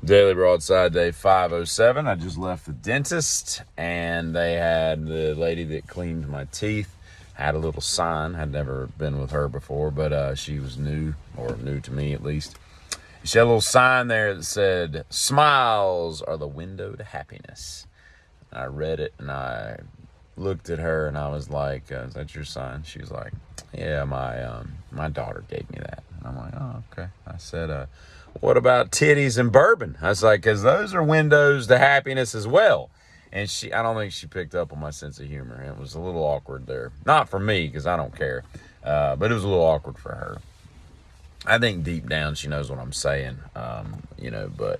Daily Broadside, day 507. I just left the dentist, and they had the lady that cleaned my teeth had a little sign. I'd never been with her before, but she was new, or new to me at least. She had a little sign there that said, "Smiles are the window to happiness." I read it, and I looked at her, and I was like, "Is that your sign?" She was like, "Yeah, my daughter gave me that." And I'm like, "Oh, okay." I said, "What about titties and bourbon?" I was like, "Because those are windows to happiness as well." And I don't think she picked up on my sense of humor. It was a little awkward there. Not for me, because I don't care. But it was a little awkward for her. I think deep down she knows what I'm saying, but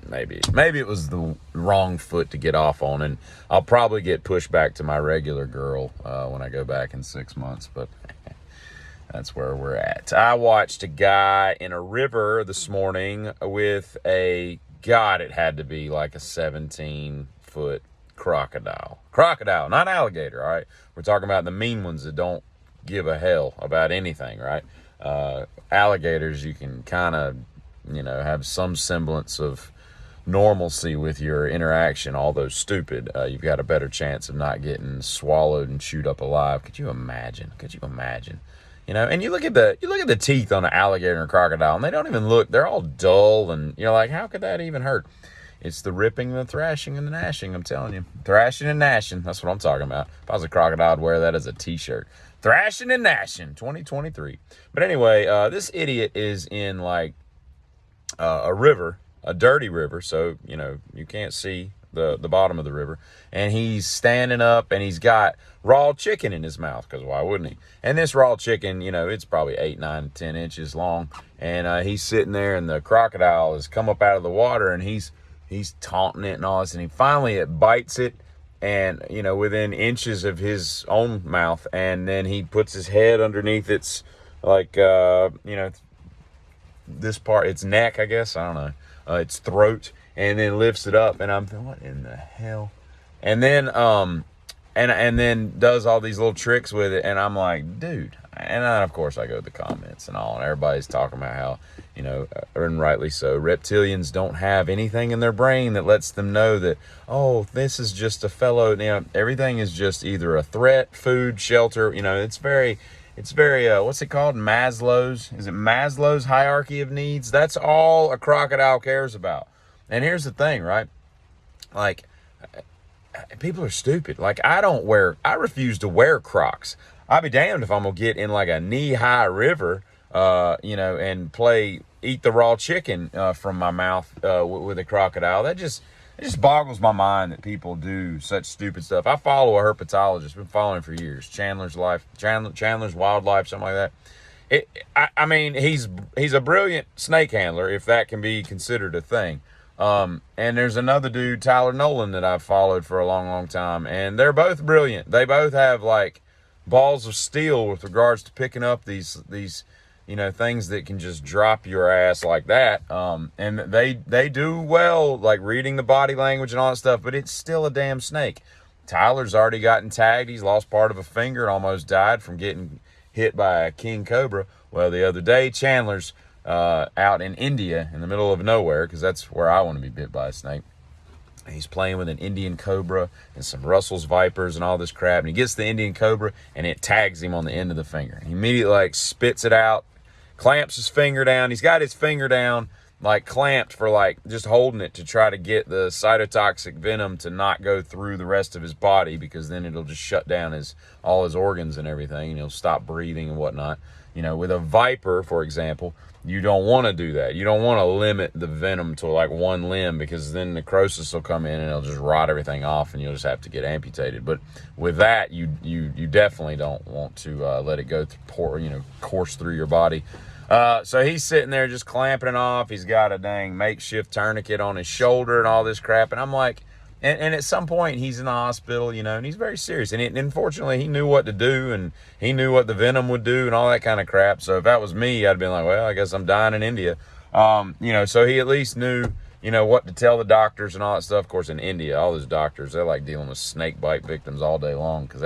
maybe it was the wrong foot to get off on, and I'll probably get pushed back to my regular girl when I go back in 6 months, but that's where we're at. I watched a guy in a river this morning with God, it had to be like a 17-foot crocodile. Crocodile, not alligator, all right? We're talking about the mean ones that don't give a hell about anything, right? Alligators, you can kind of, have some semblance of normalcy with your interaction, although stupid. You've got a better chance of not getting swallowed and chewed up alive. Could you imagine? And you look at the teeth on an alligator and a crocodile, and they don't even look, they're all dull, and you're like, how could that even hurt? It's the ripping, the thrashing, and the gnashing, I'm telling you. Thrashing and gnashing, that's what I'm talking about. If I was a crocodile, I'd wear that as a t-shirt. Thrashing and gnashing, 2023. But anyway, this idiot is in a river, a dirty river, so, you can't see the bottom of the river. And he's standing up, and he's got raw chicken in his mouth, because why wouldn't he? And this raw chicken, it's probably 8, 9, 10 inches long. And he's sitting there, and the crocodile has come up out of the water, and he's taunting it and all this. And it bites it, and within inches of his own mouth, and then he puts his head underneath its this part, its neck, I guess, I don't know, its throat, and then lifts it up, and I'm thinking, what in the hell? And then and then does all these little tricks with it, and I'm like, dude. And then, of course, I go to the comments and all, and everybody's talking about how, and rightly so, reptilians don't have anything in their brain that lets them know that, oh, this is just a fellow, everything is just either a threat, food, shelter, it's very, what's it called? Is it Maslow's hierarchy of needs? That's all a crocodile cares about. And here's the thing, right? Like, people are stupid. Like, I refuse to wear Crocs. I'll be damned if I'm going to get in like a knee-high river, and eat the raw chicken from my mouth with a crocodile. It just boggles my mind that people do such stupid stuff. I follow a herpetologist, been following him for years. Chandler's Wildlife, something like that. He's a brilliant snake handler, if that can be considered a thing. And there's another dude, Tyler Nolan, that I've followed for a long, long time, and they're both brilliant. They both have like balls of steel with regards to picking up these things that can just drop your ass like that. And they do well, like reading the body language and all that stuff, but it's still a damn snake. Tyler's already gotten tagged. He's lost part of a finger and almost died from getting hit by a king cobra. Well, the other day, Chandler's out in India in the middle of nowhere, because that's where I want to be bit by a snake. He's playing with an Indian cobra and some Russell's vipers and all this crap, and he gets the Indian cobra and it tags him on the end of the finger. He immediately spits it out, clamps his finger down. He's got his finger down clamped for just holding it to try to get the cytotoxic venom to not go through the rest of his body, because then it'll just shut down all his organs and everything, and he'll stop breathing and whatnot. With a viper, for example, you don't want to do that. You don't want to limit the venom to one limb, because then necrosis will come in and it'll just rot everything off, and you'll just have to get amputated. But with that, you definitely don't want to let it go course through your body. So he's sitting there just clamping it off. He's got a dang makeshift tourniquet on his shoulder and all this crap. And I'm like, and at some point he's in the hospital, and he's very serious. And unfortunately, he knew what to do, and he knew what the venom would do and all that kind of crap. So if that was me, I'd been like, well, I guess I'm dying in India. So he at least knew, what to tell the doctors and all that stuff. Of course, in India, all those doctors, they're dealing with snake bite victims all day long, because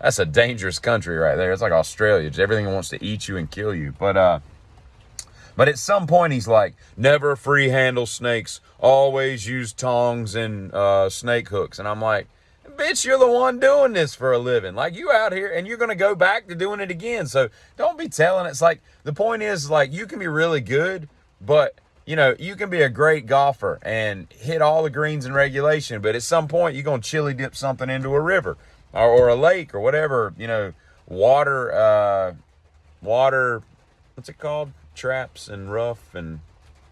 that's a dangerous country right there. It's like Australia. Just everything wants to eat you and kill you. But But at some point, he's like, never free handle snakes, always use tongs and snake hooks. And I'm like, bitch, you're the one doing this for a living. Like, you out here and you're going to go back to doing it again. So don't be telling. It's like, the point is, like, you can be really good, but, you know, you can be a great golfer and hit all the greens in regulation. But at some point, you're going to chili dip something into a river or a lake or whatever, you know, water, what's it called? Traps and rough and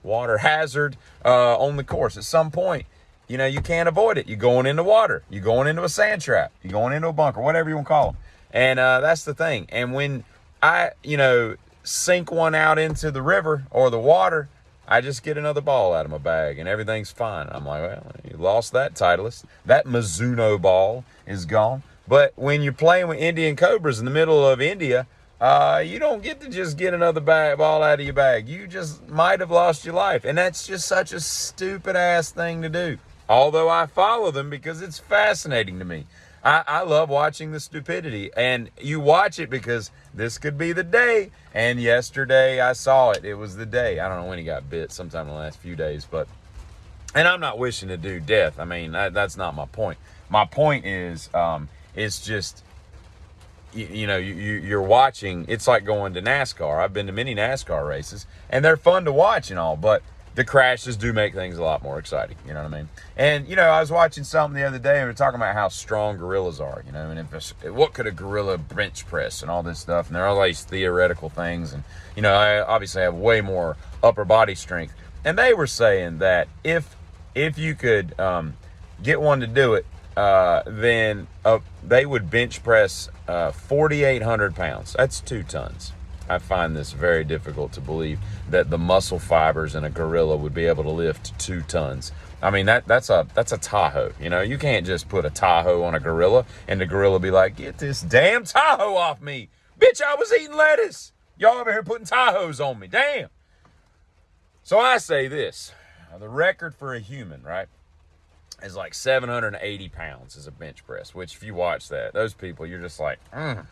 water hazard on the course. At some point, you know, you can't avoid it. You're going into water. You're going into a sand trap. You're going into a bunker, whatever you want to call them. And that's the thing. And when I, you know, sink one out into the river or the water, I just get another ball out of my bag and everything's fine. I'm like, well, you lost that Titleist. That Mizuno ball is gone. But when you're playing with Indian Cobras in the middle of India, you don't get to just get another ball out of your bag. You just might have lost your life. And that's just such a stupid ass thing to do. Although I follow them because it's fascinating to me. I love watching the stupidity. And you watch it because this could be the day. And yesterday I saw it. It was the day. I don't know when he got bit, sometime in the last few days. And I'm not wishing to do death. I mean, that's not my point. My point is, it's just, you know, you're watching. It's like going to NASCAR. I've been to many NASCAR races, and they're fun to watch and all, but the crashes do make things a lot more exciting. You know what I mean? And, you know, I was watching something the other day, and we were talking about how strong gorillas are, you know, and what could a gorilla bench press and all this stuff. And there are all these theoretical things. And, you know, I obviously have way more upper body strength. And they were saying that if you could get one to do it, then they would bench press 4,800 pounds. That's 2 tons. I find this very difficult to believe that the muscle fibers in a gorilla would be able to lift 2 tons. I mean, that's a Tahoe. You know, you can't just put a Tahoe on a gorilla and the gorilla be like, get this damn Tahoe off me. Bitch, I was eating lettuce. Y'all over here putting Tahoes on me. Damn. So I say this. The record for a human, right, is like 780 pounds as a bench press, which if you watch that, those people, you're just like,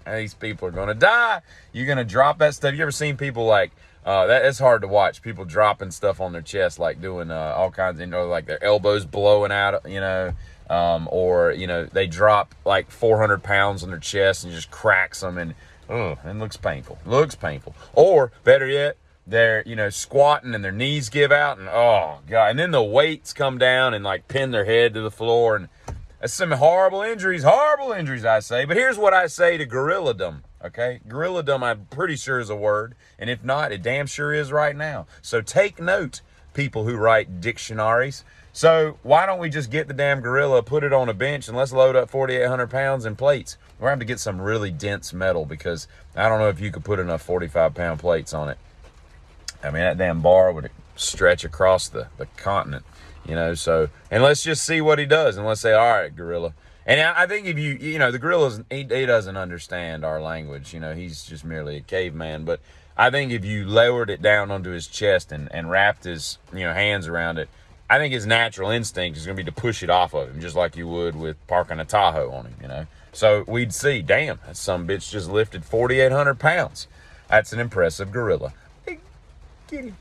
these people are going to die. You're going to drop that stuff. You ever seen people like, it's hard to watch, people dropping stuff on their chest, like doing all kinds of, you know, like their elbows blowing out, you know, or, you know, they drop like 400 pounds on their chest and just cracks them and it looks painful. Or better yet, they're, you know, squatting and their knees give out and oh God. And then the weights come down and like pin their head to the floor, and that's some horrible injuries, I say. But here's what I say to gorilladom, okay? Gorilladom, I'm pretty sure is a word. And if not, it damn sure is right now. So take note, people who write dictionaries. So why don't we just get the damn gorilla, put it on a bench, and let's load up 4,800 pounds in plates. We're going to have to get some really dense metal because I don't know if you could put enough 45-pound plates on it. I mean, that damn bar would stretch across the continent, you know, so, and let's just see what he does, and let's say, all right, gorilla. And I think if you know, the gorilla, he doesn't understand our language, you know, he's just merely a caveman, but I think if you lowered it down onto his chest and wrapped his, you know, hands around it, I think his natural instinct is going to be to push it off of him, just like you would with parking a Tahoe on him, you know. So we'd see, damn, that some bitch just lifted 4,800 pounds. That's an impressive gorilla. Get him.